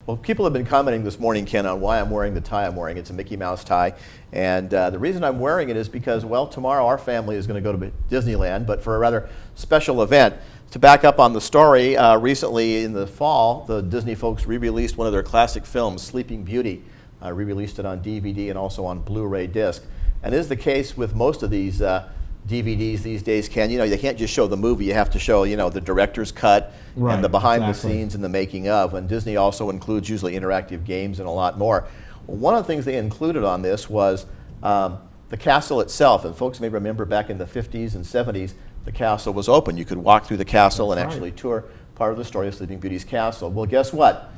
Well, people have been commenting this morning, Ken, on why I'm wearing the tie I'm wearing. It's a Mickey Mouse tie. And the reason I'm wearing it is because, well, tomorrow our family is going to go to Disneyland, but for a rather special event. To back up on the story, recently in the fall, the Disney folks re-released one of their classic films, Sleeping Beauty. Re-released it on DVD and also on Blu-ray disc. And it is the case with most of these DVDs these days, Ken. They can't just show the movie. You have to show, the director's cut and the behind the scenes and the making of. And Disney also includes usually interactive games and a lot more. Well, one of the things they included on this was the castle itself. And folks may remember back in the 50s and 70s, the castle was open. You could walk through the castle and actually tour part of the story of Sleeping Beauty's castle. Well, guess what?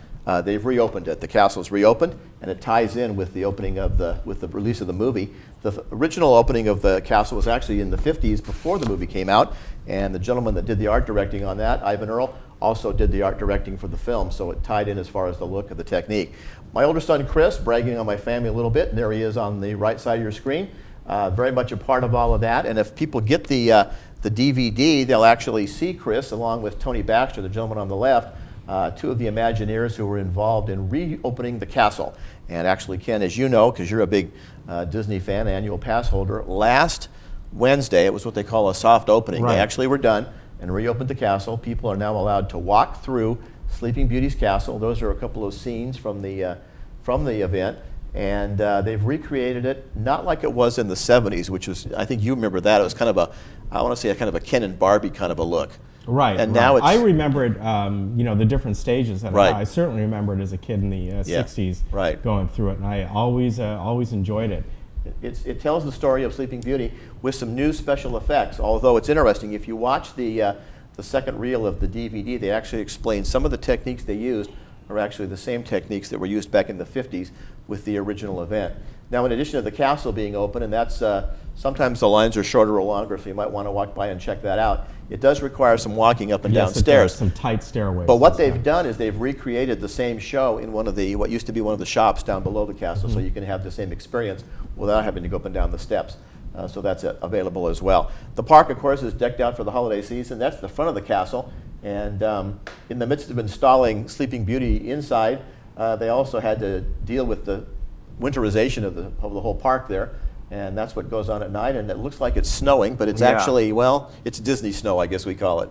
They've reopened it. The castle's reopened, and it ties in with the opening of with the release of the movie. The original opening of the castle was actually in the 50s before the movie came out, and the gentleman that did the art directing on that, Ivan Earl, also did the art directing for the film, so it tied in as far as the look of the technique. My older son, Chris, bragging on my family a little bit, and there he is on the right side of your screen, very much a part of all of that. And if people get the DVD, they'll actually see Chris along with Tony Baxter, the gentleman on the left, two of the Imagineers who were involved in reopening the castle. And actually, Ken, as you know, because you're a big Disney fan, annual pass holder, last Wednesday, it was what they call a soft opening. Right. They actually were done and reopened the castle. People are now allowed to walk through Sleeping Beauty's castle. Those are a couple of scenes from the event. And they've recreated it, not like it was in the 70s, which was, I think you remember that. It was kind of I want to say a kind of a Ken and Barbie kind of a look. Right. And now I remember it, the different stages. And right. I certainly remember it as a kid in the 60s right. going through it, and I always enjoyed it. It tells the story of Sleeping Beauty with some new special effects, although it's interesting. If you watch the second reel of the DVD, they actually explain some of the techniques they used are actually the same techniques that were used back in the 50s with the original event. Now, in addition to the castle being open, and that's sometimes the lines are shorter or longer, so you might want to walk by and check that out. It does require some walking up and down stairs. Some tight stairways. But what they've done is they've recreated the same show in what used to be one of the shops down below the castle, so you can have the same experience without having to go up and down the steps. So that's available as well. The park, of course, is decked out for the holiday season. That's the front of the castle. And in the midst of installing Sleeping Beauty inside, they also had to deal with the winterization of the whole park there. And that's what goes on at night. And it looks like it's snowing, but it's actually, well, it's Disney snow, I guess we call it.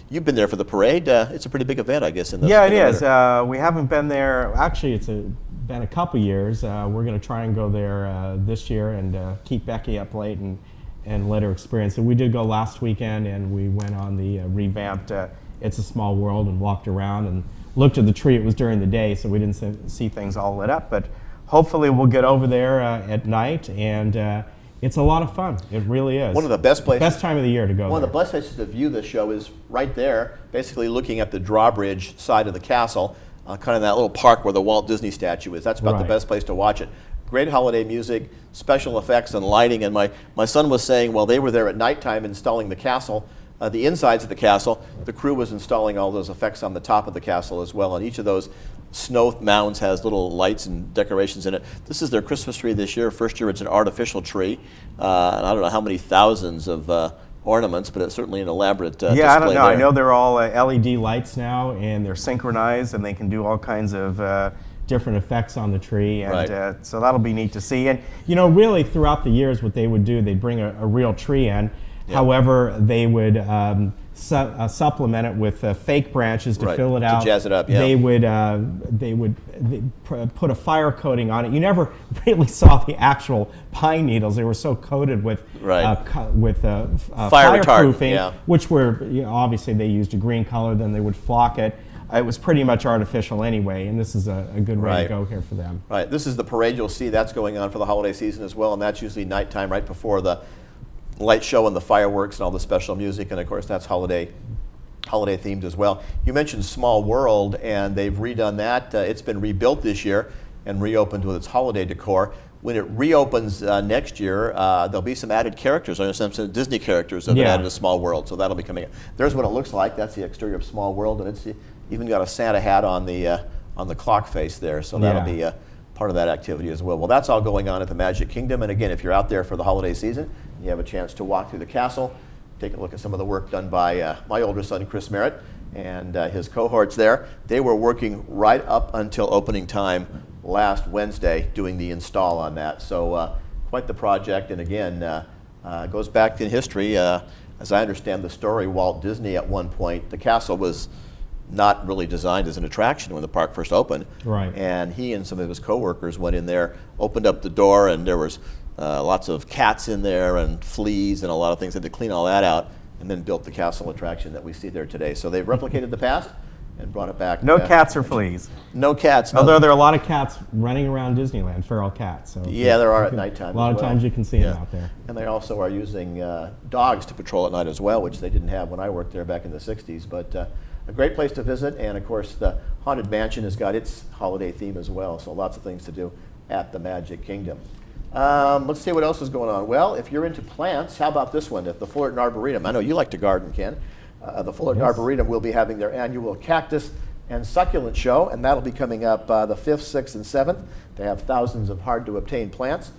You've been there for the parade. It's a pretty big event, I guess. It is. We haven't been there. Actually, it's been a couple years. We're going to try and go there this year and keep Becky up late and let her experience it. We did go last weekend, and we went on the revamped It's a Small World and walked around and looked at the tree. It was during the day, so we didn't see things all lit up. But hopefully we'll get over there at night, and it's a lot of fun. It really is. One of the best places. Best time of the year to go. One of the best places to view the show is right there, basically looking at the drawbridge side of the castle, kind of that little park where the Walt Disney statue is. That's about the best place to watch it. Great holiday music, special effects and lighting. And my son was saying, while they were there at nighttime installing the castle, the insides of the castle, the crew was installing all those effects on the top of the castle as well. And each of those snow mounds has little lights and decorations in it. This is their Christmas tree this year. First year it's an artificial tree. And I don't know how many thousands of ornaments, but it's certainly an elaborate display. I don't know. There. I know they're all LED lights now, and they're synchronized, and they can do all kinds of different effects on the tree. And so that'll be neat to see. And, really throughout the years, what they would do, they'd bring a real tree in. Yep. However, they would supplement it with fake branches to fill it out. To jazz it up, They would put a fire coating on it. You never really saw the actual pine needles. They were so coated with fireproofing, which were obviously they used a green color. Then they would flock it. It was pretty much artificial anyway, and this is a good way to go here for them. Right. This is the parade. You'll see that's going on for the holiday season as well, and that's usually nighttime right before the light show and the fireworks and all the special music, and of course that's holiday themed as well. You mentioned Small World, and they've redone that. It's been rebuilt this year and reopened with its holiday decor. When it reopens next year, there'll be some added characters. Some Disney characters have been added to Small World, so that'll be coming up. There's what it looks like. That's the exterior of Small World, and it's even got a Santa hat on the clock face there, so that'll be part of that activity as well. Well, that's all going on at the Magic Kingdom, and again, if you're out there for the holiday season, you have a chance to walk through the castle, take a look at some of the work done by my older son, Chris Merritt, and his cohorts there. They were working right up until opening time last Wednesday doing the install on that. So quite the project, and again, goes back in history. As I understand the story, Walt Disney at one point, the castle was not really designed as an attraction when the park first opened. Right. And he and some of his coworkers went in there, opened up the door, and there was lots of cats in there and fleas and a lot of things. They had to clean all that out, and then built the castle attraction that we see there today. So they've replicated the past and brought it back. No cats or fleas. No cats. No. Although there are a lot of cats running around Disneyland, feral cats. So Yeah, there are at nighttime. A lot as of well. times you can see them out there. And they also are using dogs to patrol at night as well, which they didn't have when I worked there back in the 60s. But a great place to visit, and of course the Haunted Mansion has got its holiday theme as well, so lots of things to do at the Magic Kingdom. Let's see what else is going on. Well, if you're into plants, how about this one at the Fullerton Arboretum? I know you like to garden, Ken. The Fullerton Arboretum will be having their annual cactus and succulent show, and that'll be coming up the 5th, 6th, and 7th. They have thousands of hard-to-obtain plants